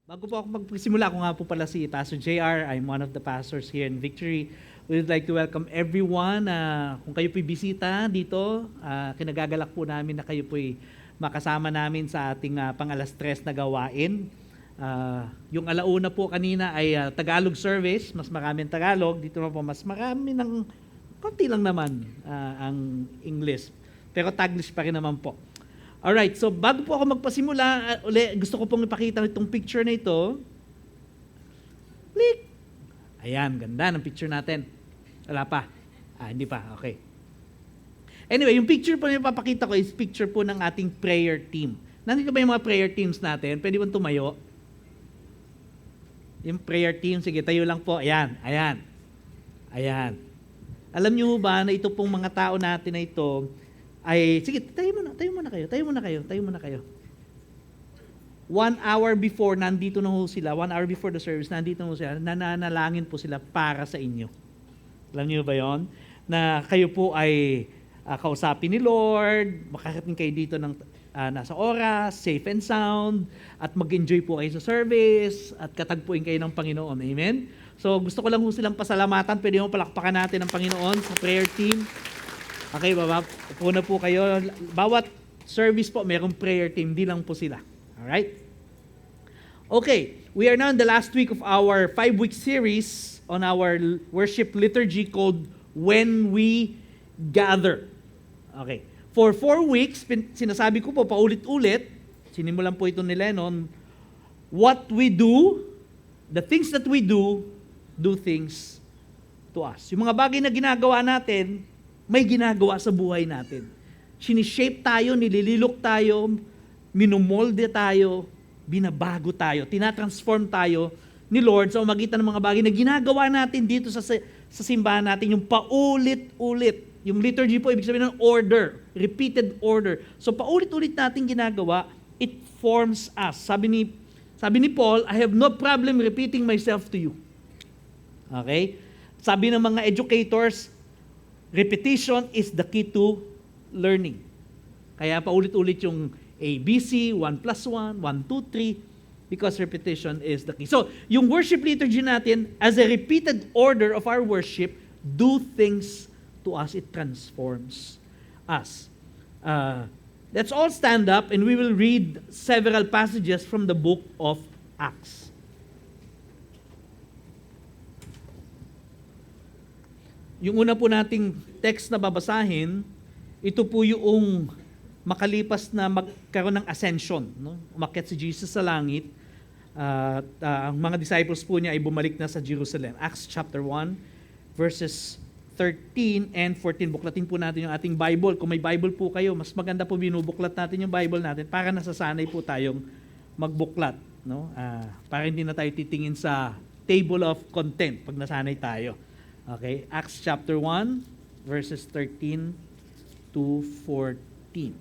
Bago po ako magsimula, ako nga po pala si Pastor JR. I'm one of the pastors here in Victory. We would like to welcome everyone. Kung kayo po'y bisita dito, kinagagalak po namin na kayo po'y makasama namin sa ating pang-alas-tres na gawain. Yung alauna po kanina ay Tagalog service, mas maraming Tagalog. Dito naman po mas marami ng konti lang naman ang English. Pero Taglish pa rin naman po. Alright, so bago po ako magpasimula, gusto ko pong ipakita itong picture na ito. Click! Ayan, ganda ng picture natin. Wala pa. Hindi pa. Okay. Anyway, yung picture po na ipapakita ko is picture po ng ating prayer team. Nandito ba yung mga prayer teams natin? Pwede bang tumayo? Yung prayer team, sige, tayo lang po. Ayan, ayan. Ayan. Alam niyo ba na ito pong mga tao natin na ito, ay, sige, tayo muna kayo. 1 hour before, nandito na ho sila, 1 hour before the service, nandito na ho sila, nananalangin po sila para sa inyo. Alam niyo ba yon? Na kayo po ay kausapin ni Lord, makakarating kayo dito ng nasa oras, safe and sound, at mag-enjoy po kayo sa service, at katagpuin kayo ng Panginoon. Amen? So, gusto ko lang ho silang pasalamatan, pwede mo palakpakan natin ang Panginoon sa prayer team. Okay, baba, upo na po kayo. Bawat service po, mayroong prayer team, di lang po sila. Alright? Okay, we are now in the last week of our 5-week series on our worship liturgy called When We Gather. Okay, for 4 weeks, sinasabi ko po paulit-ulit, sinimulan po ito ni Lennon, what we do, the things that we do things to us. Yung mga bagay na ginagawa natin, may ginagawa sa buhay natin. Sinishape tayo, nilililok tayo, minumolde tayo, binabago tayo, tinatransform tayo ni Lord sa magitan ng mga bagay na ginagawa natin dito sa simbahan natin, yung paulit-ulit. Yung liturgy po, ibig sabihin ng order, repeated order. So paulit-ulit natin ginagawa, it forms us. Sabi ni Paul, I have no problem repeating myself to you. Okay? Sabi ng mga educators, repetition is the key to learning. Kaya paulit-ulit yung ABC, 1 plus 1, 1, 2, 3, because repetition is the key. So, yung worship liturgy natin, as a repeated order of our worship, do things to us. It transforms us. Let's all stand up and we will read several passages from the book of Acts. Yung una po nating text na babasahin, ito po yung makalipas na magkaroon ng ascension. No? Umakyat si Jesus sa langit, at ang mga disciples po niya ay bumalik na sa Jerusalem. Acts chapter 1, verses 13 and 14. Buklatin po natin yung ating Bible. Kung may Bible po kayo, mas maganda po binubuklat natin yung Bible natin para nasasanay po tayong magbuklat. No? Para hindi na tayo titingin sa table of content pag nasanay tayo. Okay, Acts chapter 1, verses 13 to 14.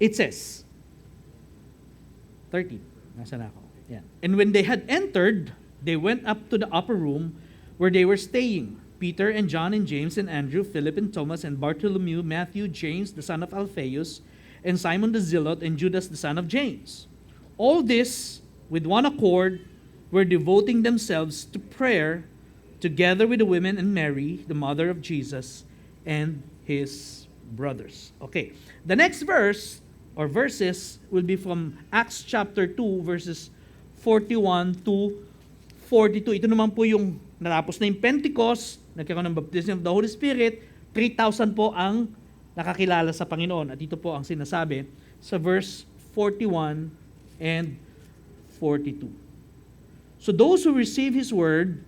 It says, 13, nasa na ako? Yan. And when they had entered, they went up to the upper room where they were staying. Peter and John and James and Andrew, Philip and Thomas and Bartholomew, Matthew, James, the son of Alphaeus, and Simon the Zealot, and Judas, the son of James. All this, with one accord, were devoting themselves to prayer, together with the women and Mary, the mother of Jesus, and his brothers. Okay, the next verse or verses will be from Acts chapter 2, verses 41 to 42. Ito naman po yung natapos na yung Pentecost, nagkaroon ng baptism of the Holy Spirit, 3,000 po ang nakakilala sa Panginoon. At ito po ang sinasabi sa verse 41 and 42. So those who receive His word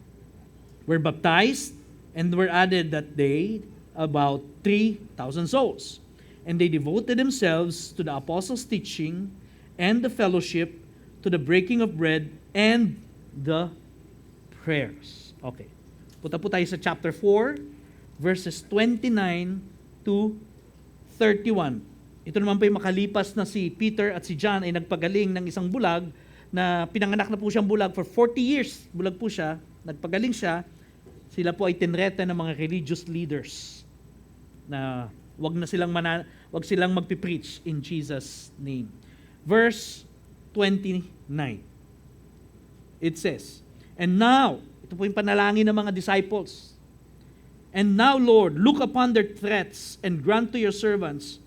were baptized, and were added that day about 3,000 souls. And they devoted themselves to the apostles' teaching and the fellowship, to the breaking of bread and the prayers. Okay. Punta po tayo sa chapter 4, verses 29 to 31. Ito naman po yung makalipas na si Peter at si John ay nagpagaling ng isang bulag na pinanganak na po siyang bulag for 40 years. Bulag po siya, nagpagaling siya. Sila po ay tinreta ng mga religious leaders na wag silang magpipreach in Jesus' name. Verse 29. It says, and now, ito po yung panalangin ng mga disciples, and now, Lord, look upon their threats and grant to your servants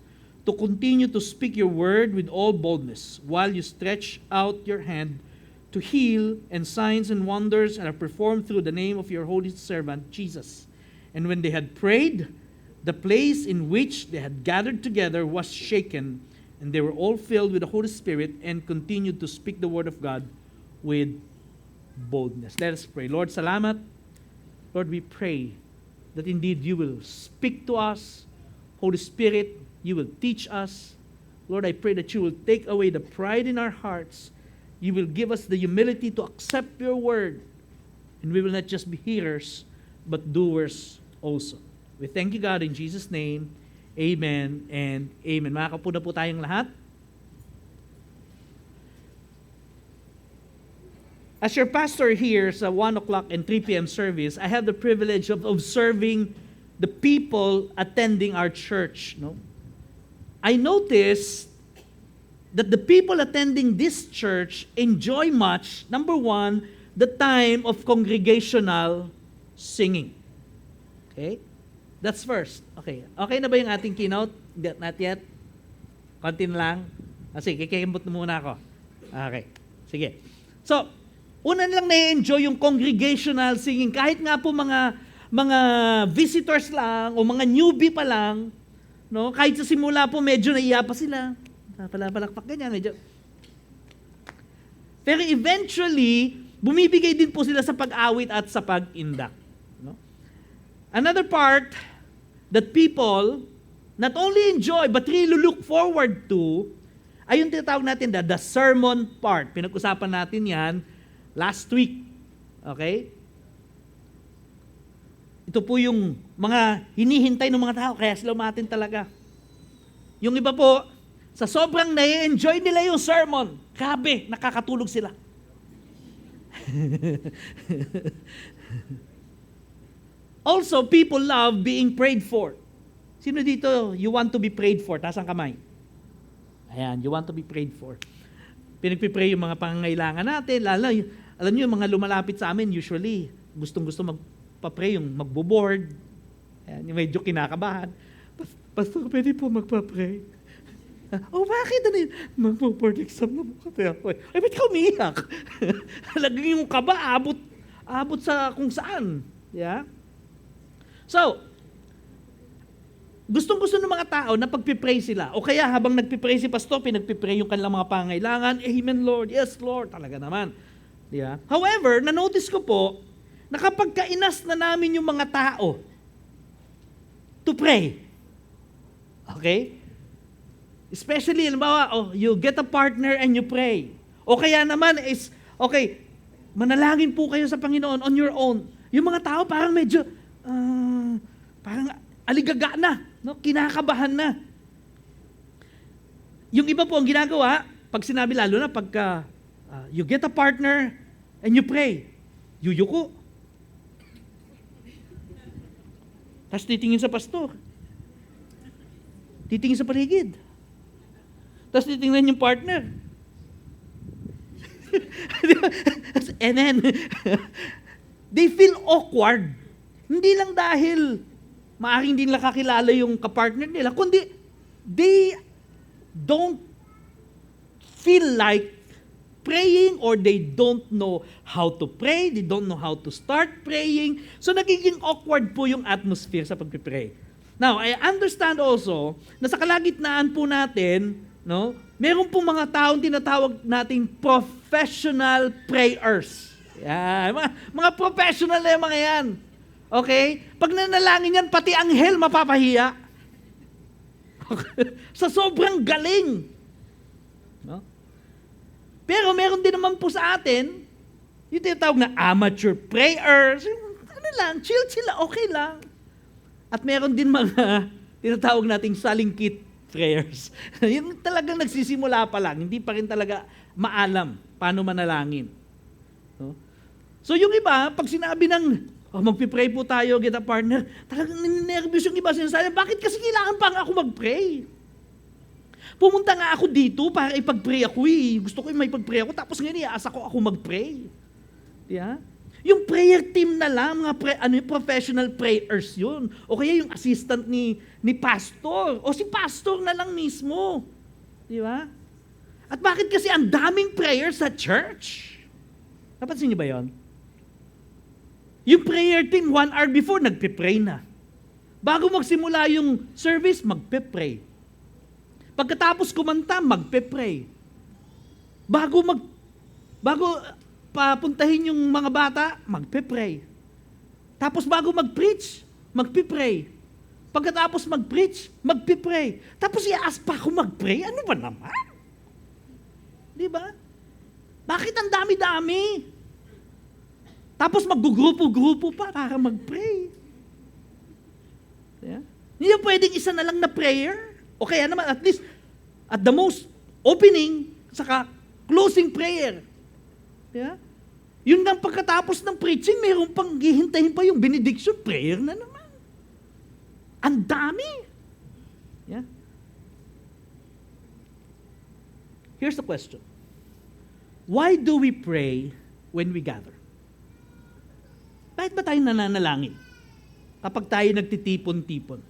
to continue to speak your word with all boldness while you stretch out your hand to heal, and signs and wonders are performed through the name of your holy servant, Jesus. And when they had prayed, the place in which they had gathered together was shaken, and they were all filled with the Holy Spirit and continued to speak the word of God with boldness. Let us pray. Lord, salamat. Lord, we pray that indeed you will speak to us. Holy Spirit, you will teach us. Lord, I pray that you will take away the pride in our hearts. You will give us the humility to accept your word. And we will not just be hearers, but doers also. We thank you, God, in Jesus' name. Amen and amen. Makakapo na po tayong lahat. As your pastor here sa 1 o'clock and 3 p.m. service, I have the privilege of observing the people attending our church. No? I noticed that the people attending this church enjoy much, number one, the time of congregational singing. Okay? That's first. Okay. Okay na ba yung ating keynote? Not yet? Konti na lang? Sige, kikimot na muna ako. Okay. Sige. So, una lang na-enjoy yung congregational singing. Kahit nga po mga visitors lang o mga newbie pa lang, no? Kahit sa simula po medyo naiya pa sila. Palakpak ganyan, medyo. Pero eventually, bumibigay din po sila sa pag-awit at sa pag-indak. No? Another part that people not only enjoy but really look forward to ay yung tinatawag natin the sermon part. Pinag-usapan natin yan last week. Okay? Ito po yung mga hinihintay ng mga tao, kaya sila umatin talaga. Yung iba po, sa sobrang na-enjoy nila yung sermon, grabe, nakakatulog sila. Also, people love being prayed for. Sino dito, you want to be prayed for? Taas ang kamay. Ayan, you want to be prayed for. Pinagpipray yung mga pangangailangan natin, lalo, alam niyo, yung mga lumalapit sa amin, usually, gustong-gusto magpa-pray, yung magbo-board. Ayan, yung medyo kinakabahan. Pastor, pwede po magpa-pray? Oh, bakit? Magpo-board exam na po kasi ako. Ay, ba't ka umiyak? Laging yung kaba, abot sa kung saan. Yeah? So, gustong-gusto ng mga tao na pagpipray sila. O kaya habang nagpipray si pastor, pinagpipray yung kanilang mga pangailangan. Amen, Lord. Yes, Lord. Talaga naman. Yeah. However, na-notice ko po na kapag kainas na namin yung mga tao to pray, okay? Especially, halimbawa, you get a partner and you pray. O kaya naman is, okay, manalangin po kayo sa Panginoon on your own. Yung mga tao parang medyo, parang aligaga na, no? Kinakabahan na. Yung iba po ang ginagawa, pag sinabi lalo na, pagka you get a partner and you pray, yuyuko. Tapos titingin sa pastor. Titingin sa paligid. Tapos titingnan yung partner. And then, they feel awkward. Hindi lang dahil maaaring din nakakilala yung kapartner nila, kundi they don't feel like praying or they don't know how to pray, they don't know how to start praying. So nagiging awkward po yung atmosphere sa pagpipray. Now, I understand also na sa kalagitnaan po natin, no, meron pong mga taong tinatawag nating professional prayers. Yan, mga professional na yung mga yan. Okay? Pag nanalangin yan, pati anghel mapapahiya. Sa sobrang galing. No? Pero meron din naman po sa atin, yung tinatawag na amateur prayers, ano lang, chill lang, okay lang. At meron din mga tinatawag nating salingkit prayers. Yung talagang nagsisimula pa lang, hindi pa rin talaga maalam paano manalangin. No? So yung iba, pag sinabi ng, magpipray po tayo, get a partner, talagang ninervous yung iba sinasabi, bakit kasi kailangan pa nga ako mag-pray? Pumunta nga ako dito para ipag-pray ako eh. Gusto ko yung may pag-pray ako, tapos ngayon iaasa ko ako mag-pray. Yeah? Yung prayer team na lang, mga professional prayers yun. O kaya yung assistant ni pastor. O si pastor na lang mismo. Di ba? At bakit kasi ang daming prayers sa church? Napansin niyo ba yun? Yung prayer team, 1 hour before, nagpe-pray na. Bago magsimula yung service, magpe-pray. Pagkatapos kumanta, magpe-pray. Bago papuntahin yung mga bata, magpe-pray. Tapos bago mag-preach, magpe-pray. Pagkatapos mag-preach, magpe-pray. Tapos i-ask pa ako mag-pray? Ano ba naman? Di ba? Bakit ang dami-dami? Tapos maggugrupo-grupo pa para mag-pray. Yeah? Hindi yung pwedeng isa na lang na prayer. O kaya naman, at least, at the most, opening, saka closing prayer. Yeah? Yun lang pagkatapos ng preaching, mayroon pang hihintahin pa yung benediction prayer na naman. Ang dami. Yeah? Here's the question. Why do we pray when we gather? Bakit ba tayo nananalangin kapag tayo nagtitipon-tipon?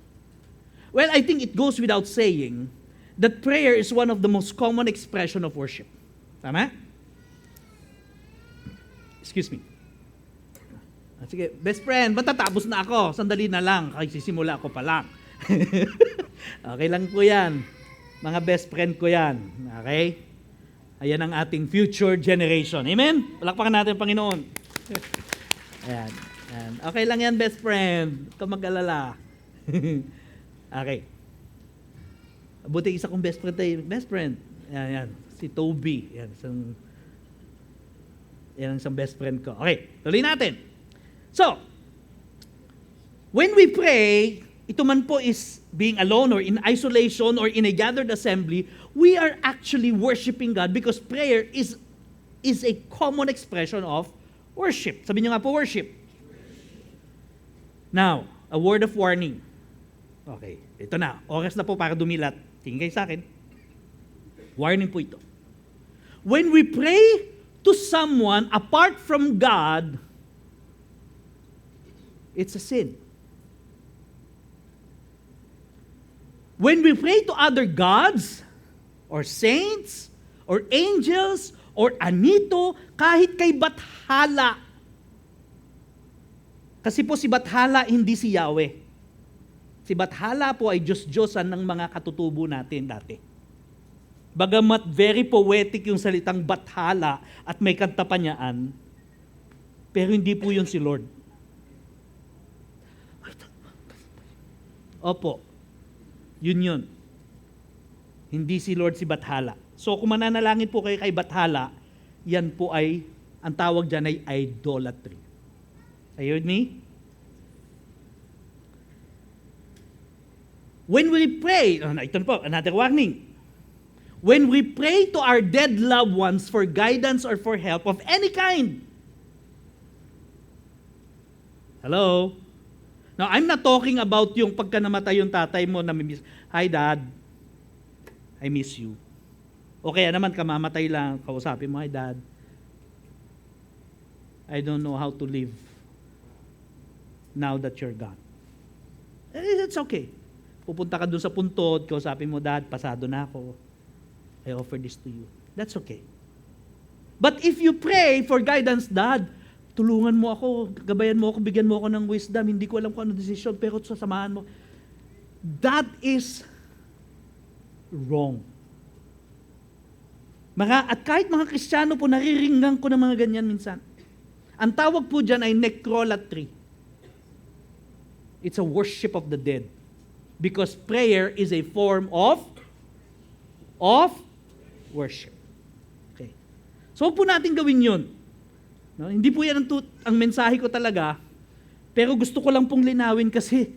Well, I think it goes without saying that prayer is one of the most common expression of worship. Tama? Excuse me. Sige, best friend, matatapos na ako. Sandali na lang, kasi sisimula ako pa lang. Okay lang po yan. Mga best friend ko yan. Okay? Ayan ang ating future generation. Amen? Palakpakan natin ang Panginoon. Ayan. Ayan. Okay lang yan, best friend. Huwag kang mag-alala. Okay. Buti isa kong best friend tayo. Best friend. Ayan, ayan. Si Toby. Ayan, yan ang isang best friend ko. Okay, tuloy natin. So, when we pray, ito man po is being alone or in isolation or in a gathered assembly, we are actually worshiping God because prayer is a common expression of worship. Sabi niyo nga po, worship. Now, a word of warning. Okay, ito na. Oras na po para dumilat. Tingin kayo sa akin. Warning po ito. When we pray to someone apart from God, it's a sin. When we pray to other gods, or saints, or angels, or anito, kahit kay Bathala. Kasi po si Bathala hindi si Yahweh. Si Bathala po ay Diyos-Diyosan ng mga katutubo natin dati. Bagamat very poetic yung salitang Bathala at may kanta pa niyaan, pero hindi po yun si Lord. Opo, yun. Hindi si Lord si Bathala. So kung mananalangin po kayo kay Bathala, yan po ay, ang tawag dyan ay idolatry. Are you with me? When we pray, ito po, another warning. When we pray to our dead loved ones for guidance or for help of any kind. Hello? Now, I'm not talking about yung pagka namatay yung tatay mo na miss. Hi, Dad. I miss you. O kaya naman kamamatay lang, kausapin mo, hi, Dad. I don't know how to live now that you're gone. It's okay. Pupunta ka dun sa puntod, kausapin mo, Dad, pasado na ako. I offer this to you. That's okay. But if you pray for guidance, Dad, tulungan mo ako, gabayan mo ako, bigyan mo ako ng wisdom, hindi ko alam kung ano desisyon, pero sasamahan mo. That is wrong. At kahit mga Kristiyano po, nariringgan ko ng mga ganyan minsan. Ang tawag po dyan ay necrolatry. It's a worship of the dead. Because prayer is a form of worship. Okay. So, huwag po natin gawin yun. No? Hindi po yan ang mensahe ko talaga, pero gusto ko lang pong linawin kasi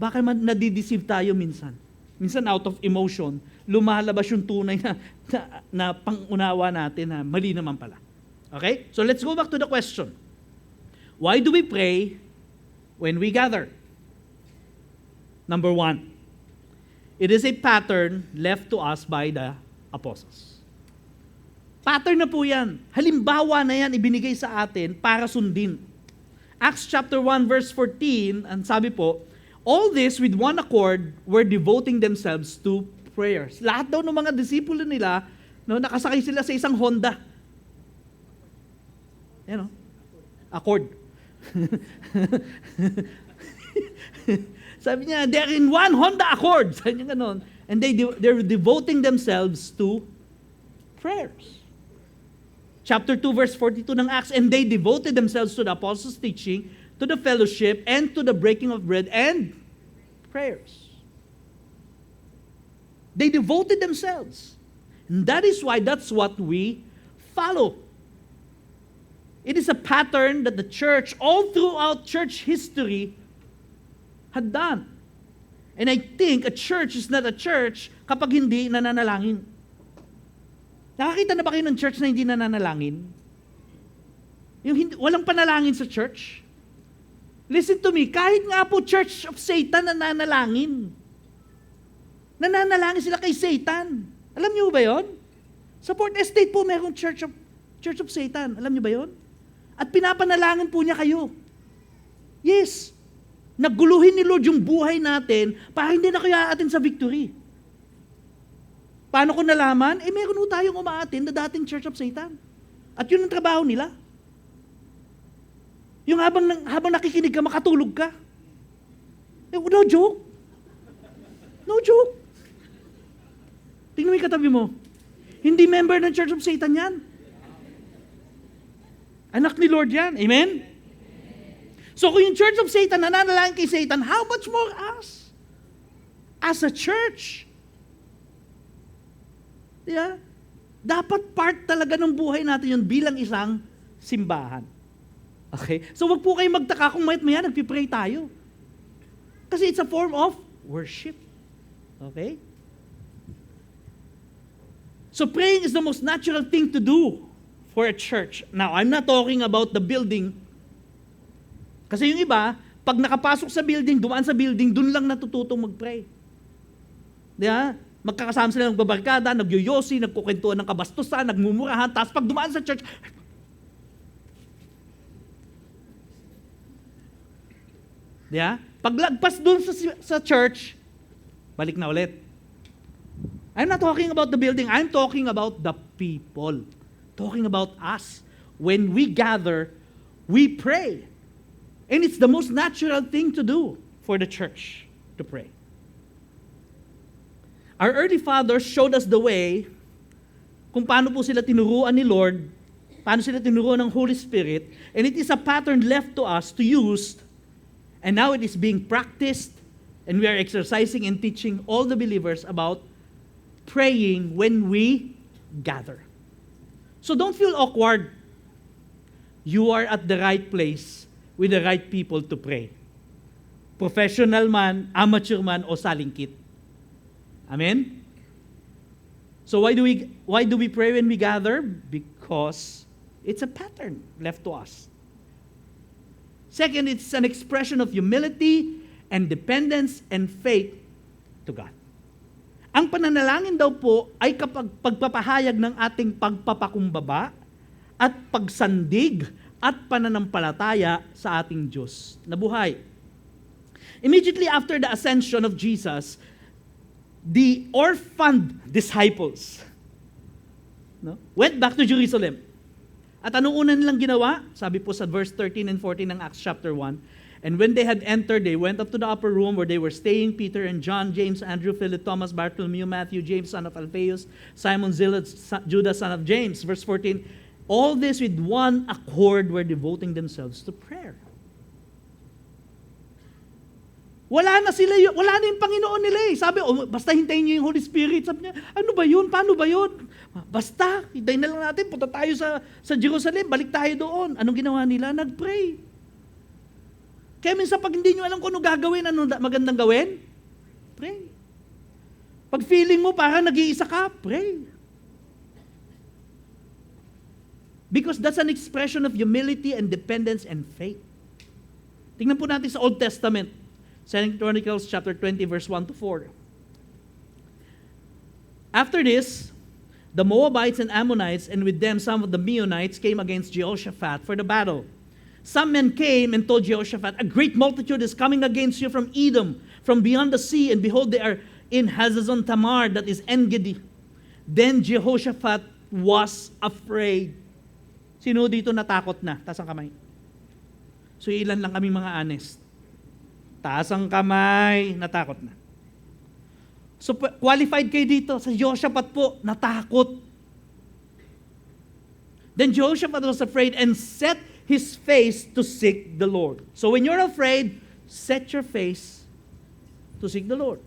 baka nadideceive tayo minsan. Minsan out of emotion, lumalabas yung tunay na pangunawa natin na mali naman pala. Okay? So let's go back to the question. Why do we pray when we gather? Number 1, It is a pattern left to us by the apostles. Pattern na po yan. Halimbawa na yan ibinigay sa atin para sundin. Acts chapter 1 verse 14, ang sabi po, all this with one accord were devoting themselves to prayers. Lahat daw ng mga disipulo nila, no, nakasakay sila sa isang Honda. Yan o. Accord. Sabi niya, they're in one Honda Accord. Sabi niya ganon. And they're devoting themselves to prayers. Chapter 2 verse 42 ng Acts, and they devoted themselves to the apostles' teaching, to the fellowship, and to the breaking of bread and prayers. They devoted themselves. And that's what we follow. It is a pattern that the church, all throughout church history, had done. And I think a church is not a church kapag hindi nananalangin. Nakakita na ba kayo ng church na hindi nananalangin? Walang panalangin sa church? Listen to me, kahit nga po Church of Satan nananalangin. Nananalangin sila kay Satan. Alam niyo ba yon? Sa Port Estate po mayroong Church of Satan. Alam niyo ba yon? At pinapanalangin po niya kayo. Yes. Naguluhin ni Lord yung buhay natin para hindi na kayo aatin sa victory. Paano ko nalaman? Meron po tayong umaatin na dating Church of Satan. At yun ang trabaho nila. Yung habang nakikinig ka, makatulog ka. No joke. No joke. Tingnan mo yung katabi mo. Hindi member ng Church of Satan yan. Anak ni Lord yan. Amen? So kung yung Church of Satan, nananalangin kay Satan, how much more us? As a church. Yeah? Dapat part talaga ng buhay natin yun bilang isang simbahan. Okay? So wag po kayo magtaka kung mayat-maya nagpipray tayo. Kasi it's a form of worship. Okay? So praying is the most natural thing to do for a church. Now, I'm not talking about the building. Kasi yung iba, pag nakapasok sa building, dumaan sa building, dun lang natututong mag-pray. Diba? Magkakasama sila ng babarkada, nagyoyosi, nagkukwentuhan ng kabastusan, nagmumurahan, tapos pag dumaan sa church, diba? Paglagpas dun sa church, balik na ulit. I'm not talking about the building, I'm talking about the people. Talking about us. When we gather, we pray. And it's the most natural thing to do for the church, to pray. Our early fathers showed us the way kung paano po sila tinuruan ni Lord, paano sila tinuruan ng Holy Spirit, and it is a pattern left to us to use, and now it is being practiced, and we are exercising and teaching all the believers about praying when we gather. So don't feel awkward. You are at the right place with the right people to pray. Professional man, amateur man, o salingkit. Amen? So why do we pray when we gather? Because it's a pattern left to us. Second, it's an expression of humility and dependence and faith to God. Ang pananalangin daw po ay kapag pagpapahayag ng ating pagpapakumbaba at pagsandig at pananampalataya sa ating Diyos na buhay. Immediately after the ascension of Jesus, the orphaned disciples went back to Jerusalem. At anong una nilang ginawa? Sabi po sa verse 13 and 14 ng Acts chapter 1, and when they had entered, they went up to the upper room where they were staying, Peter and John, James, Andrew, Philip, Thomas, Bartholomew, Matthew, James, son of Alphaeus, Simon Zealot, Judas, son of James. Verse 14, all this with one accord were devoting themselves to prayer. Wala na yung Panginoon nila eh. Sabi, basta hintayin niyo yung Holy Spirit. Sabi niya, ano ba yun? Paano ba yun? Basta, hintayin na lang natin, punta tayo sa Jerusalem, balik tayo doon. Anong ginawa nila? Nag-pray. Kaya minsan pag hindi nyo alam kung ano gagawin, ano magandang gawin? Pray. Pag feeling mo parang nag-iisa ka, pray. Because that's an expression of humility and dependence and faith. Tingnan po natin sa Old Testament. 2 Chronicles chapter 20 verse 1 to 4. After this, the Moabites and Ammonites, and with them some of the Meunites, came against Jehoshaphat for the battle. Some men came and told Jehoshaphat, a great multitude is coming against you from Edom, from beyond the sea, and behold, they are in Hazazon Tamar, that is En-gedi. Then Jehoshaphat was afraid. Sino dito natakot na? Taas ang kamay. So ilan lang kami mga honest. Taas ang kamay, natakot na. So qualified kayo dito. Sa Jehoshaphat po, natakot. Then Jehoshaphat was afraid and set his face to seek the Lord. So when you're afraid, set your face to seek the Lord.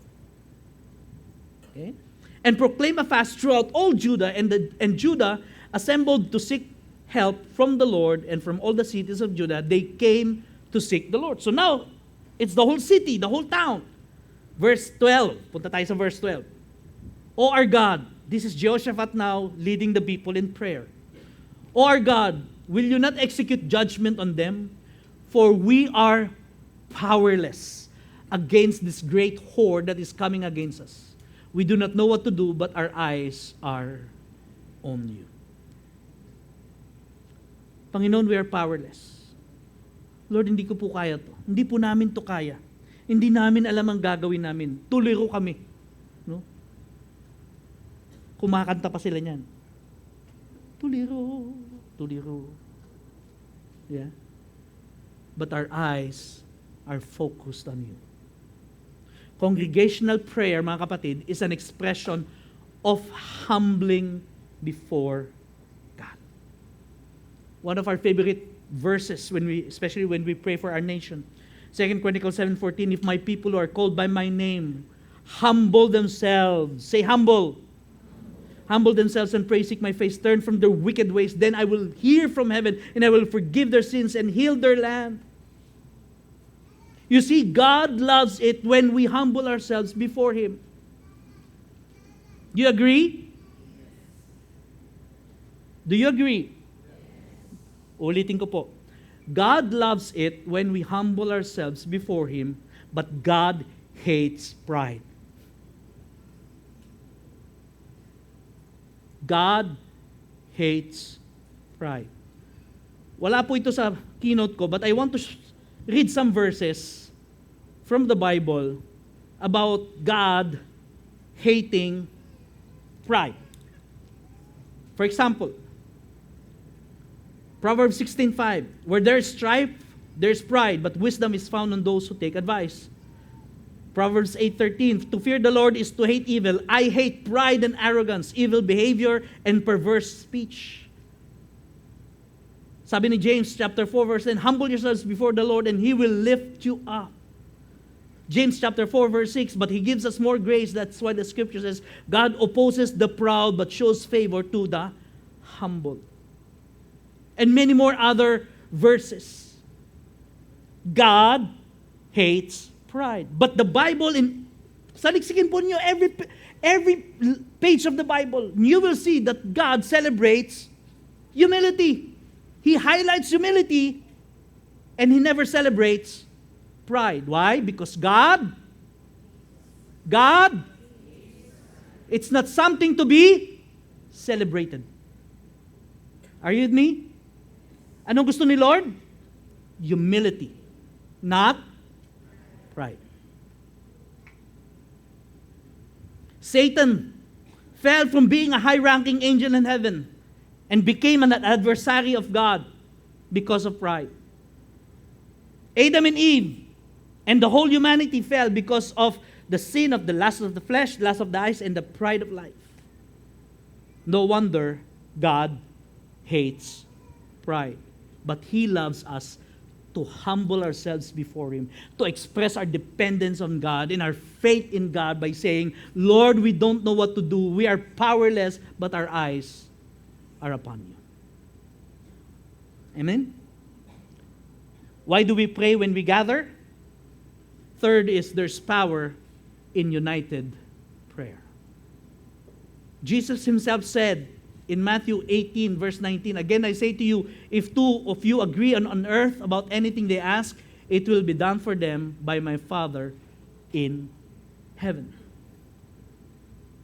Okay? And proclaim a fast throughout all Judah, and Judah assembled to seek help from the Lord, and from all the cities of Judah, they came to seek the Lord. So now, it's the whole city, the whole town. Verse 12. Punta tayo sa verse 12. O our God, this is Jehoshaphat now leading the people in prayer. O our God, will you not execute judgment on them? For we are powerless against this great horde that is coming against us. We do not know what to do, but our eyes are on you. Panginoon, we are powerless. Lord, hindi ko po kaya to. Hindi po namin to kaya. Hindi namin alam ang gagawin namin. Tuliro kami. No? Kumakanta pa sila niyan. Tuliro, tuliro. Yeah? But our eyes are focused on you. Congregational prayer, mga kapatid, is an expression of humbling before God. One of our favorite verses, especially when we pray for our nation, 2 Chronicles 7:14, if my people who are called by my name humble themselves, say humble. Humble themselves and pray, seek my face, turn from their wicked ways, then I will hear from heaven and I will forgive their sins and heal their land. You see, God loves it when we humble ourselves before Him. Do you agree? Do you agree? Ulitin ko po. God loves it when we humble ourselves before Him, but God hates pride. God hates pride. Wala po ito sa keynote ko, but I want to read some verses from the Bible about God hating pride. For example, Proverbs 16:5, where there is strife, there is pride, but wisdom is found on those who take advice. Proverbs 8:13, to fear the Lord is to hate evil. I hate pride and arrogance, evil behavior, and perverse speech. Sabi ni James chapter 4 verse 10, humble yourselves before the Lord and He will lift you up. James chapter 4 verse 6, but He gives us more grace. That's why the scripture says, God opposes the proud but shows favor to the humble. And many more other verses. God hates pride. But the Bible, saliksikin po niyo every page of the Bible, you will see that God celebrates humility. He highlights humility and He never celebrates pride. Why? Because God, it's not something to be celebrated. Are you with me? Anong gusto ni Lord? Humility, not pride. Satan fell from being a high-ranking angel in heaven and became an adversary of God because of pride. Adam and Eve and the whole humanity fell because of the sin of the lust of the flesh, lust of the eyes, and the pride of life. No wonder God hates pride. But He loves us to humble ourselves before Him, to express our dependence on God and our faith in God by saying, Lord, we don't know what to do. We are powerless, but our eyes are upon You. Amen? Why do we pray when we gather? Third is there's power in united prayer. Jesus Himself said in Matthew 18 verse 19, again I say to you, if two of you agree on earth about anything they ask, it will be done for them by my Father in heaven.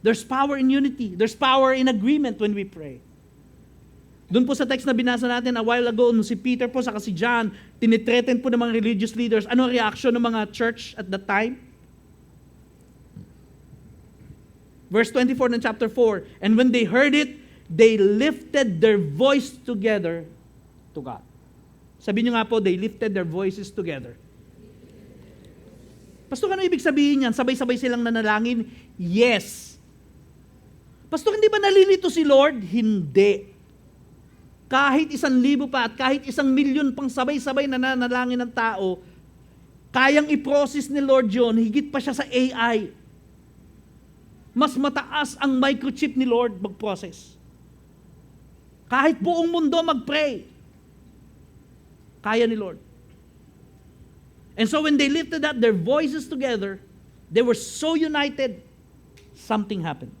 There's power in unity. There's power in agreement when we pray. Doon po sa text na binasa natin a while ago, nung si Peter po saka si John, tinitreaten po ng mga religious leaders. Ano ang reaction ng mga church at that time? Verse 24 ng chapter 4, and when they heard it, they lifted their voice together to God. Sabi nyo nga po, they lifted their voices together. Pastor, ano ibig sabihin yan? Sabay-sabay silang nanalangin? Yes. Pastor, hindi ba nalilito si Lord? Hindi. Kahit 1,000 pa at kahit 1,000,000 pang sabay-sabay na nanalangin ng tao, kayang i-process ni Lord yun, higit pa siya sa AI. Mas mataas ang microchip ni Lord mag-process. Kahit buong mundo mag-pray, kaya ni Lord. And so when they lifted up their voices together, they were so united, something happened.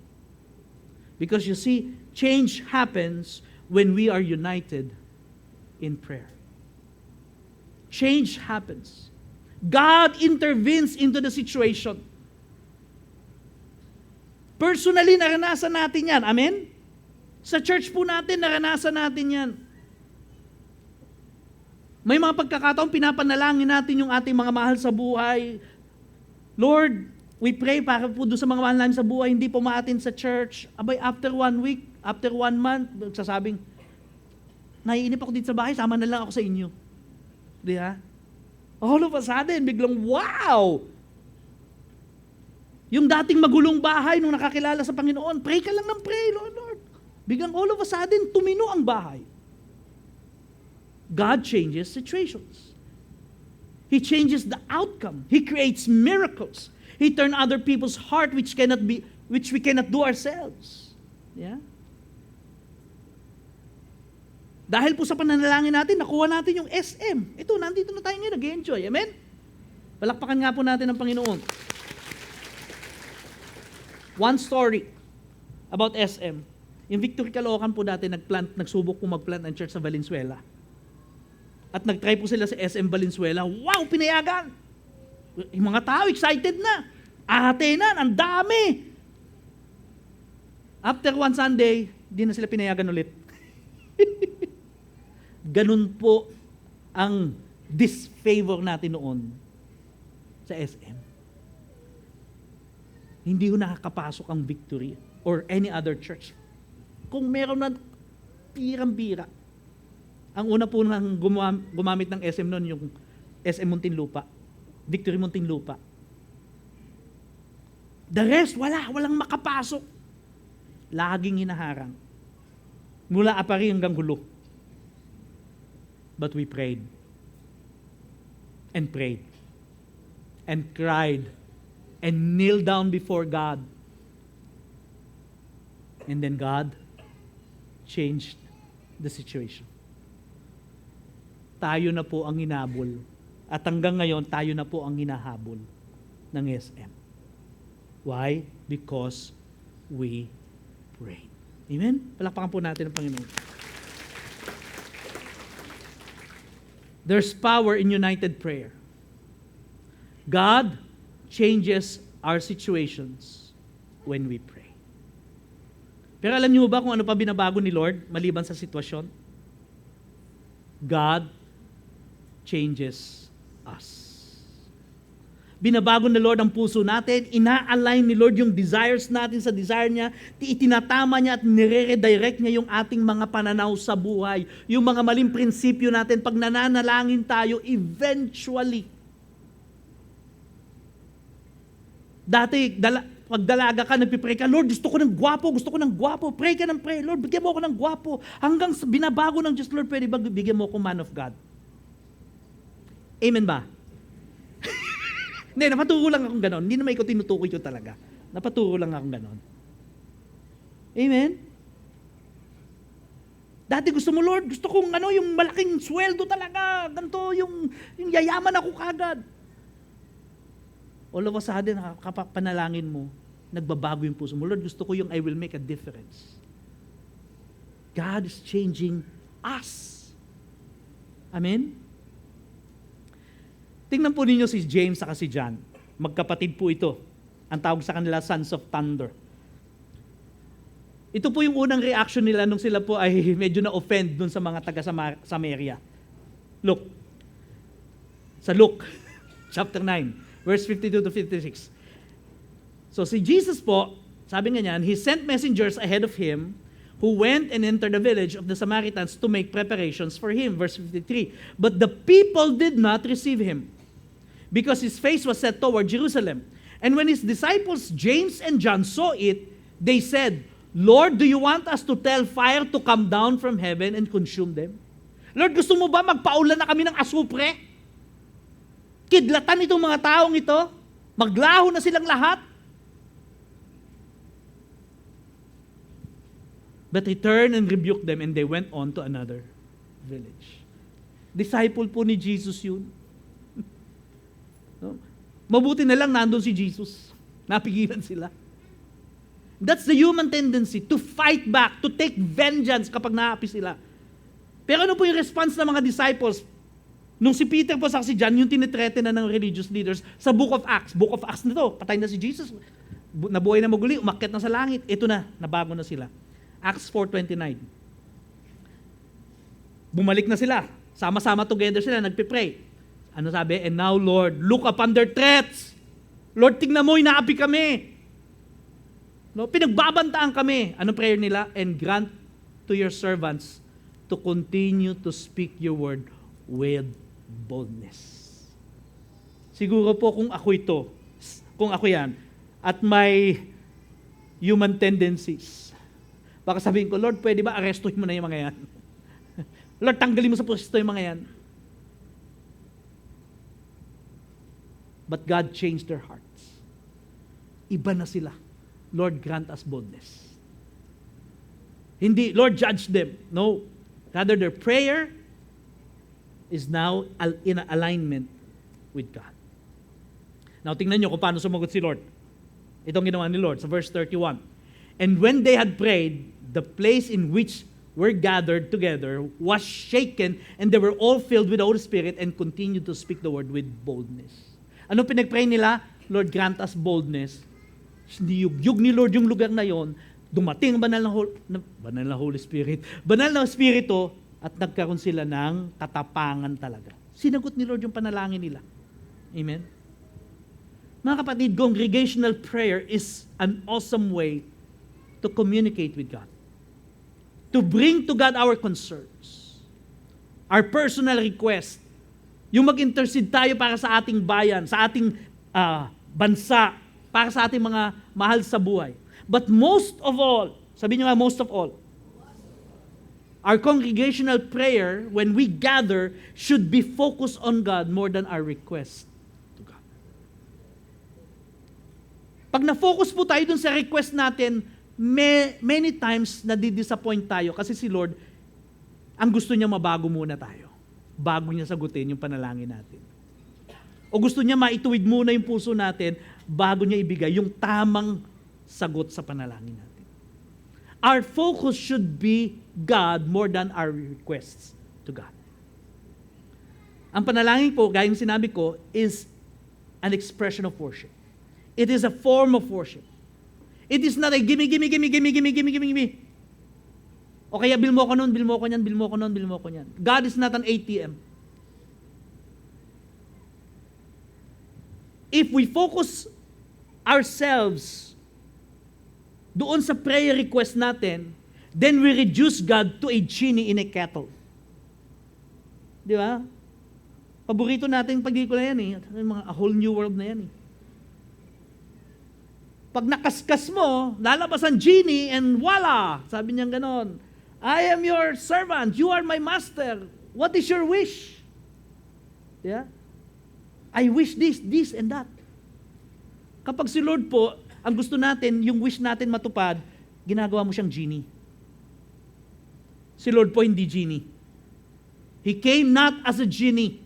Because you see, change happens when we are united in prayer. Change happens. God intervenes into the situation. Personally, naranasan natin yan. Amen? Sa church po natin, naranasan natin yan. May mga pagkakataon, pinapanalangin natin yung ating mga mahal sa buhay. Lord, we pray para po doon sa mga mahal namin sa buhay, hindi po maatin sa church. Abay, after 1 week, after 1 month, sasabing, naiinip ako dito sa bahay, sama na lang ako sa inyo. Di ba? All of a sudden, biglang, wow! Yung dating magulong bahay nung nakakilala sa Panginoon, pray ka lang ng pray, Lord. Biglang all of a sudden, tumino ang bahay. God changes situations. He changes the outcome. He creates miracles. He turns other people's heart which we cannot do ourselves. Yeah? Dahil po sa pananalangin natin, nakuha natin yung SM. Ito, nandito na tayo ngayon, nag-enjoy. Amen? Palakpakan nga po natin ang Panginoon. One story about SM. Yung Victory Caloocan po dati, nagsubok po mag-plant ng church sa Valenzuela. At nag-try po sila sa SM Valenzuela. Wow, pinayagan! Yung mga tao, excited na. Atenan, ang dami! After one Sunday, di na sila pinayagan ulit. Ganun po ang disfavor natin noon sa SM. Hindi ko nakakapasok ang Victory or any other church. Kung meron na pirang-bira, ang una po nang gumamit ng SM noon, yung SM Muntinlupa, Victory Muntinlupa. The rest, walang makapasok. Laging hinaharang. Mula Apari hanggang Gulo. But we prayed. And prayed. And cried. And kneeled down before God. And then God changed the situation. Tayo na po ang hinabol. At hanggang ngayon, tayo na po ang hinahabol ng SM. Why? Because we prayed. Amen? Palakpakan po natin ang Panginoon. There's power in united prayer. God changes our situations when we pray. Pero alam niyo ba kung ano pa binabago ni Lord maliban sa sitwasyon? God changes us. Binabago ni Lord ang puso natin, ina-align ni Lord yung desires natin sa desire niya, itinatama niya at nire-redirect niya yung ating mga pananaw sa buhay. Yung mga maling prinsipyo natin, pag nananalangin tayo, eventually, dati, pag dalaga ka, nagpipray ka, Lord, gusto ko ng gwapo, pray ka ng pray, Lord, bigyan mo ako ng gwapo. Hanggang binabago ng Diyos, Lord, pwede ba bigyan mo ako man of God? Amen ba? Hindi, napaturo lang akong ganon. Hindi naman ikaw tinutukoy ko talaga. Napaturo lang akong ganon. Amen? Dati gusto mo, Lord, gusto kong yung malaking sweldo talaga. Ganito, yung yayaman ako kagad. All of a sudden, panalangin mo, nagbabago yung puso mo. Lord, gusto ko yung I will make a difference. God is changing us. Amen? Tingnan po ninyo si James at si John. Magkapatid po ito. Ang tawag sa kanila, Sons of Thunder. Ito po yung unang reaction nila nung sila po ay medyo na-offend dun sa mga taga-Samaria. Look, sa Luke, chapter 9, verse 52 to 56. So si Jesus po, sabi nga niyan, He sent messengers ahead of Him who went and entered the village of the Samaritans to make preparations for Him. Verse 53. But the people did not receive Him because His face was set toward Jerusalem. And when His disciples, James and John, saw it, they said, Lord, do you want us to tell fire to come down from heaven and consume them? Lord, gusto mo ba magpaulan na kami ng asupre? Kidlatan itong mga taong ito? Maglaho na silang lahat? But He turned and rebuked them and they went on to another village. Disciple po ni Jesus yun. No? Mabuti na lang nandun si Jesus. Napigilan sila. That's the human tendency, to fight back, to take vengeance kapag naapi sila. Pero ano po yung response ng mga disciples? Nung si Peter po sa si John, yung tinitrete na ng religious leaders sa Book of Acts. Book of Acts na to, patay na si Jesus. Nabuhay na maguli, umakyat na sa langit. Ito na, nabago na sila. Acts 4:29. Bumalik na sila. Sama-sama together sila, nagpipray. Ano sabi? And now, Lord, look upon their threats. Lord, tingnan mo, inaapi kami. No, pinagbabantaan kami. Anong prayer nila? And grant to your servants to continue to speak your word with boldness. Siguro po kung ako yan, at may human tendencies, baka sabihin ko, Lord, pwede ba arestuhin mo na yung mga yan? Lord, tanggalin mo sa pwesto yung mga yan. But God changed their hearts. Iba na sila. Lord, grant us boldness. Hindi, Lord, judge them. No. Rather, their prayer is now in alignment with God. Now, tingnan nyo kung paano sumagot si Lord. Itong ginawa ni Lord sa verse 31. And when they had prayed, the place in which were gathered together was shaken, and they were all filled with the Holy Spirit and continued to speak the word with boldness. Ano pinag-pray nila? Lord, grant us boldness. Niyugyug ni Lord yung lugar na yon, dumating banal na Holy Spirit, banal na Espiritu, at nagkaroon sila ng katapangan talaga. Sinagot ni Lord yung panalangin nila. Amen? Mga kapatid, congregational prayer is an awesome way to communicate with God. To bring to God our concerns, our personal request, yung mag-intercede tayo para sa ating bayan, sa ating bansa, para sa ating mga mahal sa buhay. But most of all, sabi niyo nga, most of all, our congregational prayer, when we gather, should be focused on God more than our request to God. Pag na-focus po tayo dun sa request natin, many times nadidisappoint tayo kasi si Lord, ang gusto niya mabago muna tayo bago niya sagutin yung panalangin natin. O gusto niya maituwid muna yung puso natin bago niya ibigay yung tamang sagot sa panalangin natin. Our focus should be God more than our requests to God. Ang panalangin po, gaya ng sinabi ko, is an expression of worship. It is a form of worship. It is not a gimme. O kaya bill mo ko nun, bill mo ko yan. God is not an ATM. If we focus ourselves doon sa prayer request natin, then we reduce God to a genie in a kettle. Di ba? Paborito natin pag-pelikula yan eh. A whole new world na yan eh. Pag nakaskas mo, lalabas ang genie and voila! Sabi niya ganon, I am your servant, you are my master. What is your wish? Yeah? I wish this, and that. Kapag si Lord po, ang gusto natin, yung wish natin matupad, ginagawa mo siyang genie. Si Lord po hindi genie. He came not as a genie.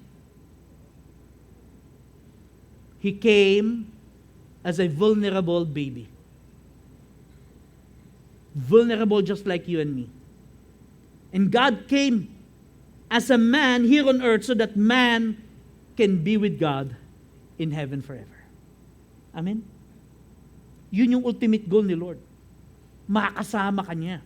He came as a vulnerable baby. Vulnerable just like you and me. And God came as a man here on earth so that man can be with God in heaven forever. Amen? Yun yung ultimate goal ni Lord. makasama ka niya.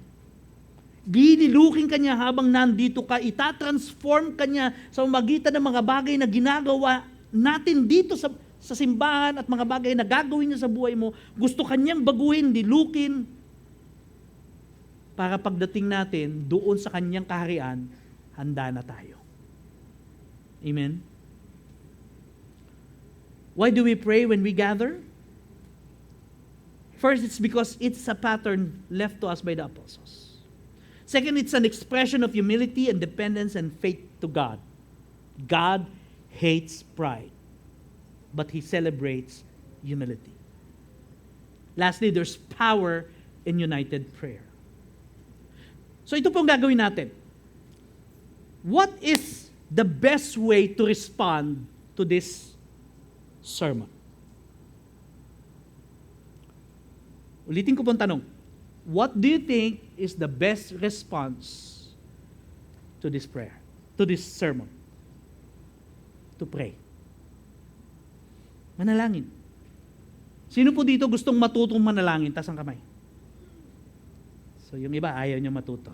Diniluking ka niya habang nandito ka, itatransform ka niya sa magitan ng mga bagay na ginagawa natin dito sa simbahan at mga bagay na gagawin niya sa buhay mo. Gusto kanyang baguhin, dilukin, para pagdating natin doon sa kanyang kaharian, handa na tayo. Amen? Why do we pray when we gather? First, it's because it's a pattern left to us by the apostles. Second, it's an expression of humility and dependence and faith to God. God hates pride, but He celebrates humility. Lastly, there's power in united prayer. So ito pong gagawin natin. What is the best way to respond to this sermon? Ulitin ko pong tanong. What do you think is the best response to this prayer, to this sermon? To pray. Manalangin. Sino po dito gustong matutong manalangin? Taas ang kamay. So yung iba, ayaw niyo matuto.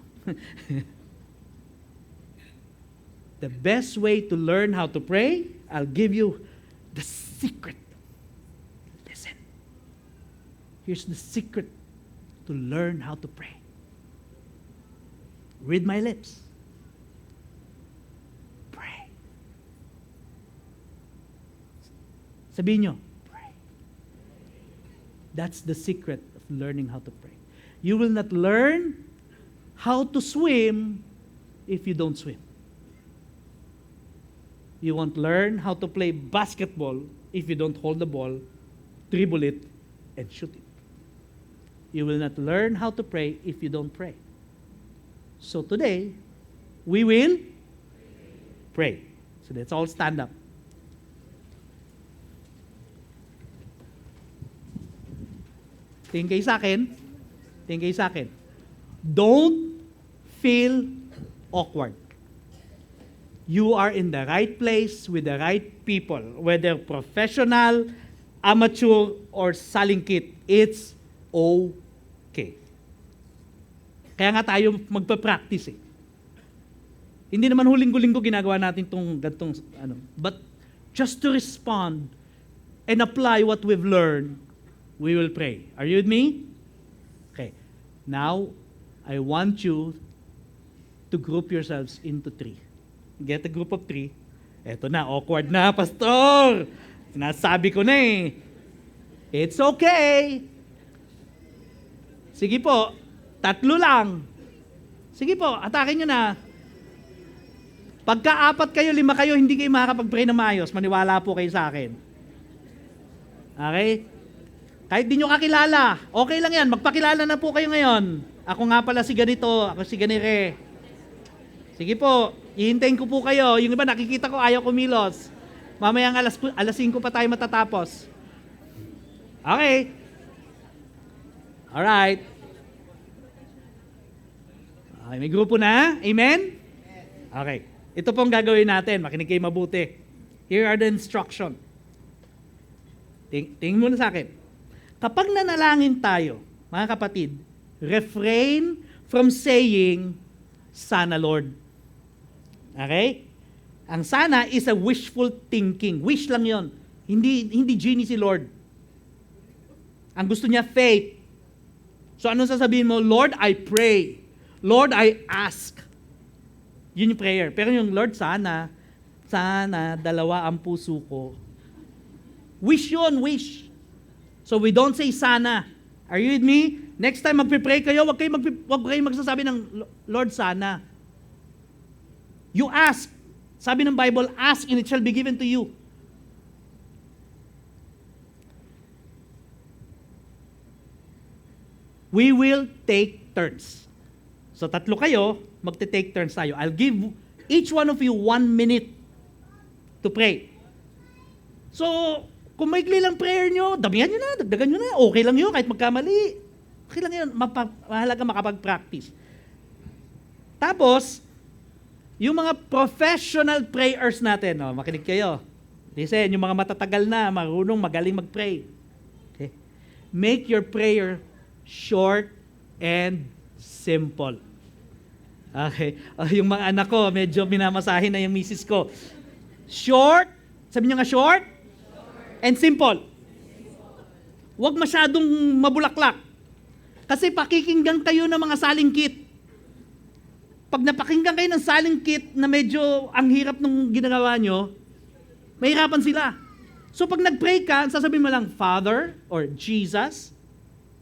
The best way to learn how to pray, I'll give you the secret. Listen. Here's the secret to learn how to pray. Read my lips. Pray. Sabihin nyo, pray. That's the secret of learning how to pray. You will not learn how to swim if you don't swim. You won't learn how to play basketball if you don't hold the ball, dribble it, and shoot it. You will not learn how to pray if you don't pray. So today, we will pray. So let's all stand up. Tingin kayo sa akin. Tingin kayo sa akin. Don't feel awkward. You are in the right place with the right people, whether professional, amateur, or salingkit. It's okay. Kaya nga tayo magpa-practice eh. Hindi naman huling-linggo ginagawa natin itong gantong ano. But just to respond and apply what we've learned, we will pray. Are you with me? Okay. Now, I want you to group yourselves into 3. Get a group of 3. Eto na, awkward na, pastor. Sinasabi ko na eh. It's okay. Sige po, 3 lang. Sige po, atakin nyo na. Pagka 4 kayo, 5 kayo, hindi kayo makakapag-pray na maayos. Maniwala po kayo sa akin. Okay? Kahit di nyo kakilala, okay lang yan. Magpakilala na po kayo ngayon. Ako nga pala si ganito, ako si ganire. Sige po, ihintayin ko po kayo. Yung iba nakikita ko, ayaw kumilos. Mamayang alas 5 pa tayo matatapos. Okay. Alright. Okay, may grupo na? Amen? Okay. Ito pong gagawin natin. Makinig kayo mabuti. Here are the instruction. Tingin muna sa akin. Kapag nanalangin tayo, mga kapatid, refrain from saying, sana Lord. Okay? Ang sana is a wishful thinking. Wish lang yon. Hindi genie si Lord. Ang gusto niya, faith. So ano sasabihin mo? Lord, I pray. Lord, I ask. Yun yung prayer. Pero yung Lord, sana, 2 ang puso ko. Wish yun, wish. So we don't say sana. Are you with me? Next time magpipray kayo, wag kayo magsasabi ng Lord, sana. You ask. Sabi ng Bible, ask and it shall be given to you. We will take turns. So 3 kayo, magte-take turns tayo. I'll give each one of you 1 minute to pray. So, kung maikli lang prayer nyo, damihan nyo na, dagdagan nyo na. Okay lang yun, kahit magkamali. Okay lang yun, mahalaga makapag-practice. Tapos, yung mga professional prayers natin, makinig kayo. Listen, yung mga matatagal na, marunong, magaling mag-pray. Okay? Make your prayer short and simple. Okay. Yung mga anak ko, medyo minamasahin na yung misis ko. Short, sabi niyo nga short, and simple. Huwag masyadong mabulaklak. Kasi pakikinggan kayo ng mga salingkit. Pag napakinggan kayo ng salingkit na medyo ang hirap nung ginagawa nyo, mahirapan sila. So pag nag-pray ka, sasabihin mo lang, Father or Jesus.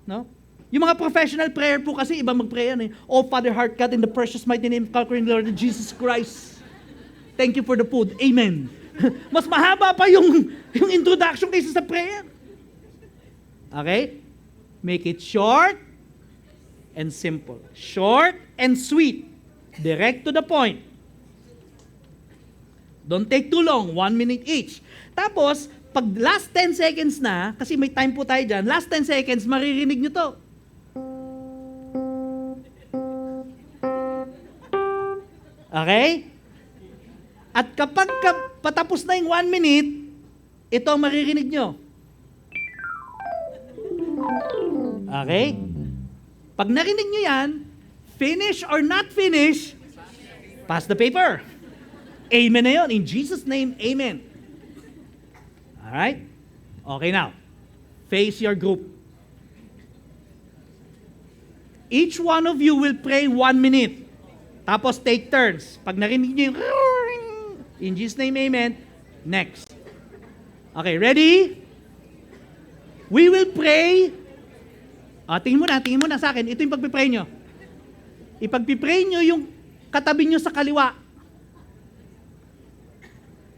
No? Yung mga professional prayer po kasi, iba mag-pray yan eh. Oh, Father, heart God, in the precious mighty name of conquering Lord Jesus Christ. Thank you for the food. Amen. Mas mahaba pa yung introduction kaysa sa prayer. Okay? Make it short and simple. Short and sweet. Direct to the point. Don't take too long. 1 minute each. Tapos, pag last 10 seconds na, kasi may time po tayo dyan, last 10 seconds, maririnig nyo to. Okay? At kapag patapos na yung 1 minute, ito ang maririnig nyo. Okay? Pag narinig nyo yan, finish or not finish, pass the paper. Amen na yun. In Jesus' name, amen. Alright? Okay now. Face your group. Each one of you will pray 1 minute. Tapos take turns. Pag narinig nyo yung in Jesus' name, amen. Next. Okay, ready? We will pray. Tingin mo na sa akin. Ito yung pagpipray nyo. Ipagpipray nyo yung katabi nyo sa kaliwa.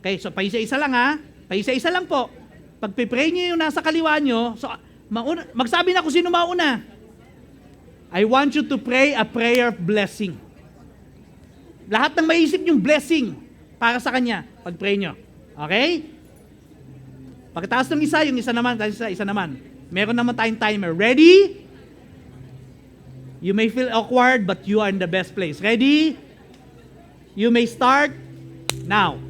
Okay, so paisa-isa lang ha. Paisa-isa lang po. Pagpipray nyo yung nasa kaliwa nyo, so magsabi na kung sino mauna. I want you to pray a prayer of blessing. Lahat ng maisip yung blessing para sa kanya, pag-pray nyo. Okay? Pagkatapos ng isa, yung isa naman, isa naman. Meron naman tayong timer. Ready? You may feel awkward, but you are in the best place. Ready? You may start now.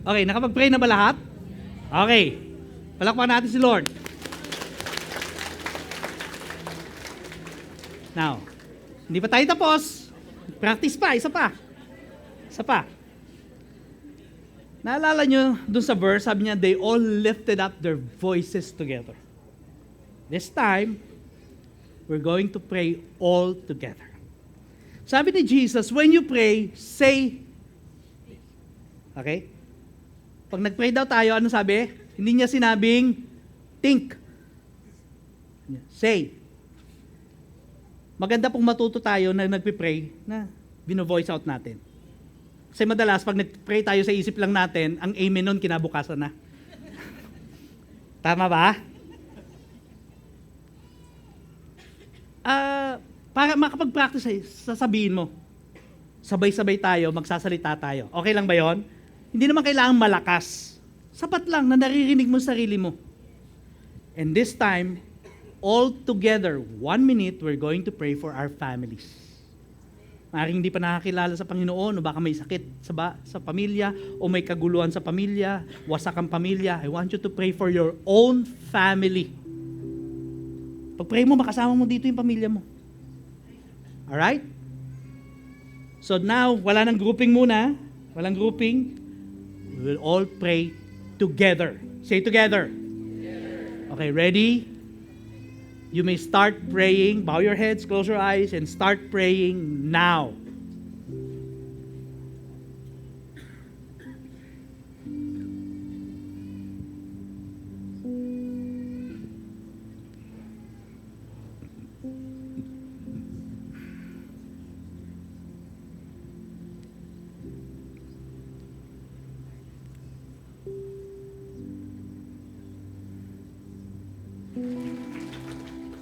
Okay, nakapag-pray na ba lahat? Okay. Palakpakan natin si Lord. Now, hindi pa tayo tapos. Practice pa, isa pa. Isa pa. Naalala nyo, dun sa verse, sabi niya, they all lifted up their voices together. This time, we're going to pray all together. Sabi ni Jesus, when you pray, say, okay? Pag nag-pray daw tayo, ano sabi? Hindi niya sinabing, think. Say. Maganda pong matuto tayo na nagpipray na bino-voice out natin. Kasi madalas, pag nag-pray tayo sa isip lang natin, ang amen nun kinabukasan na. Tama ba? Para makapag-practice, sasabihin mo. Sabay-sabay tayo, magsasalita tayo. Okay lang ba yon? Hindi naman kailangan malakas. Sapat lang na naririnig mo sarili mo. And this time, all together, 1 minute, we're going to pray for our families. Maaaring hindi pa nakakilala sa Panginoon o baka may sakit sa pamilya o may kaguluhan sa pamilya, wasak ang pamilya. I want you to pray for your own family. Pag-pray mo, makasama mo dito yung pamilya mo. Alright? So now, wala nang grouping muna. Walang grouping. We will all pray together. Say together. Okay, ready? You may start praying. Bow your heads, close your eyes, and start praying now.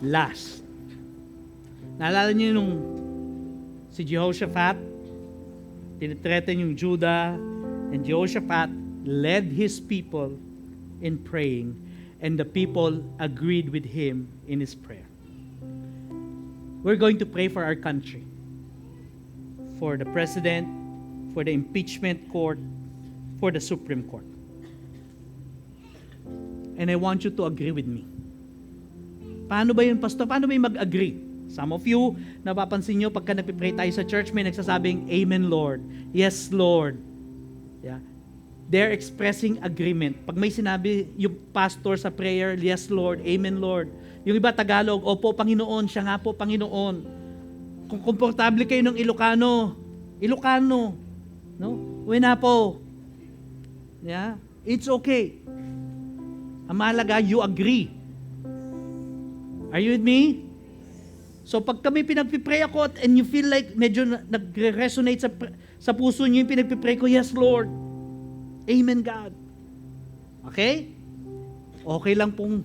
Last. Naalala niyo nung si Jehoshaphat, tinitreaten yung Judah, and Jehoshaphat led his people in praying, and the people agreed with him in his prayer. We're going to pray for our country, for the president, for the impeachment court, for the Supreme Court. And I want you to agree with me. Paano ba yun, Pastor? Paano ba yung mag-agree? Some of you, napapansin nyo, pagka nagpipray tayo sa church, may nagsasabing, Amen, Lord. Yes, Lord. Yeah. They're expressing agreement. Pag may sinabi yung pastor sa prayer, yes, Lord. Amen, Lord. Yung iba, Tagalog, opo, Panginoon. Siya nga po, Panginoon. Kung komportable kayo ng Ilocano, Ilocano. No? Uwi na po. Yeah. It's okay. Ang mahalaga, you agree. Are you with me? So pag kami pinagpipray ako and you feel like medyo nag-resonate sa puso niyo yung pinagpipray ko, yes Lord. Amen God. Okay? Okay lang pong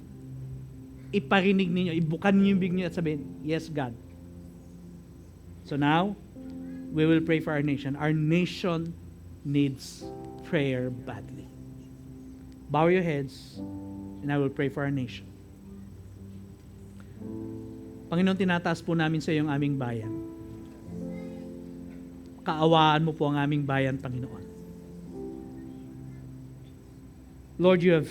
iparinig ninyo, ibukan niyo yung big niyo at sabihin, yes God. So now, we will pray for our nation. Our nation needs prayer badly. Bow your heads and I will pray for our nation. Panginoon, tinataas po namin sa iyo ang aming bayan. Kaawaan mo po ang aming bayan, Panginoon. Lord, you have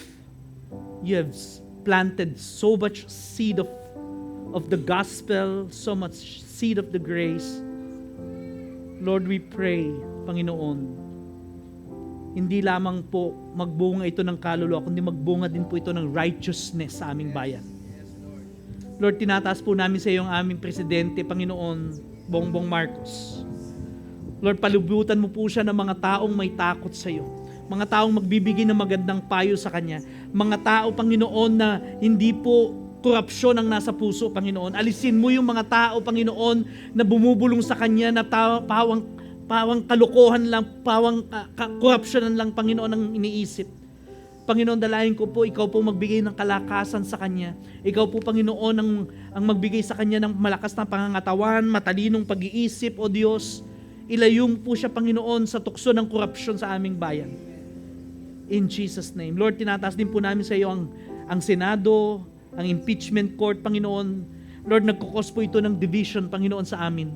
planted so much seed of the gospel, so much seed of the grace. Lord, we pray, Panginoon, hindi lamang po magbunga ito ng kaluluwa, kundi magbunga din po ito ng righteousness sa aming bayan. Lord, tinataas po namin sa iyo ang aming presidente, Panginoon, Bongbong Marcos. Lord, palubutan mo po siya ng mga taong may takot sa iyo. Mga taong magbibigay ng magandang payo sa kanya. Mga tao, Panginoon, na hindi po korupsyon ang nasa puso, Panginoon. Alisin mo yung mga tao, Panginoon, na bumubulong sa kanya, na pawang kalokohan lang, pawang korupsyonan lang, Panginoon, ang iniisip. Panginoon, dalayan ko po, ikaw po magbigay ng kalakasan sa kanya. Ikaw po, Panginoon, ang magbigay sa kanya ng malakas na pangangatawan, matalinong pag-iisip, O Diyos. Ilayong po siya, Panginoon, sa tukso ng korupsyon sa aming bayan. In Jesus' name. Lord, tinataas din po namin sa iyo ang Senado, ang impeachment court, Panginoon. Lord, nagkukos po ito ng division, Panginoon, sa amin.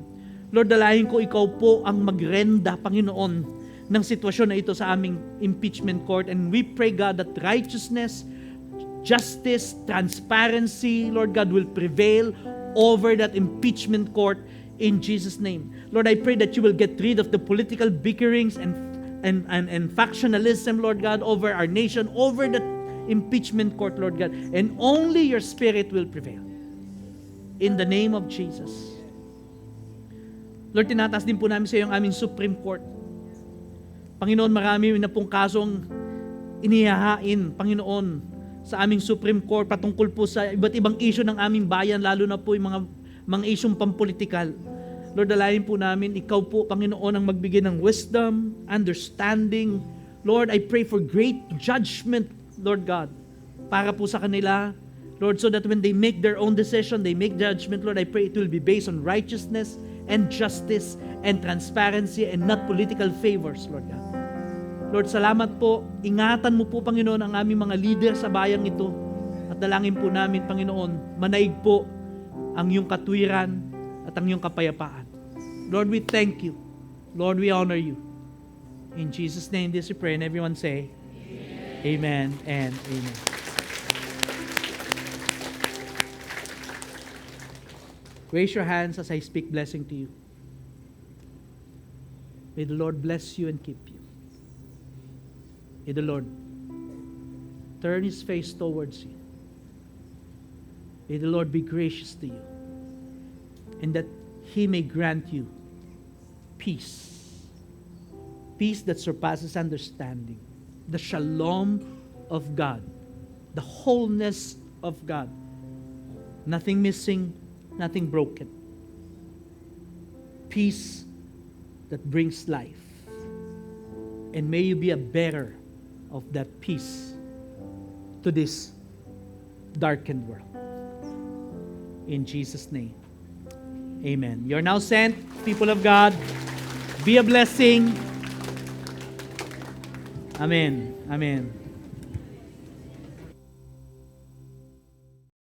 Lord, dalayan ko, ikaw po ang magrenda, Panginoon, ng sitwasyon na ito sa aming impeachment court. And we pray, God, that righteousness, justice, transparency, Lord God, will prevail over that impeachment court in Jesus' name. Lord, I pray that you will get rid of the political bickerings and factionalism, Lord God, over our nation, over that impeachment court, Lord God. And only your Spirit will prevail. In the name of Jesus. Lord, tinataas din po namin sa iyo ang aming Supreme Court. Panginoon, marami na pong kasong inihahain, Panginoon, sa aming Supreme Court patungkol po sa iba't ibang issue ng aming bayan, lalo na po yung mga isyong pampolitikal. Lord, dalayan po namin, ikaw po, Panginoon, ang magbigay ng wisdom, understanding. Lord, I pray for great judgment, Lord God, para po sa kanila. Lord, so that when they make their own decision, they make judgment, Lord, I pray it will be based on righteousness and justice and transparency and not political favors, Lord God. Lord, salamat po. Ingatan mo po, Panginoon, ang aming mga leader sa bayang ito. At dalangin po namin, Panginoon, manaig po ang iyong katwiran at ang iyong kapayapaan. Lord, we thank you. Lord, we honor you. In Jesus' name, this we pray. And everyone say, Amen, amen and amen. Raise your hands as I speak blessing to you. May the Lord bless you and keep you. May the Lord turn His face towards you. May the Lord be gracious to you. And that He may grant you peace. Peace that surpasses understanding. The shalom of God. The wholeness of God. Nothing missing, nothing broken. Peace that brings life. And may you be a bearer of that peace to this darkened world. In Jesus' name, amen. You're now sent, people of God. Be a blessing. Amen. Amen.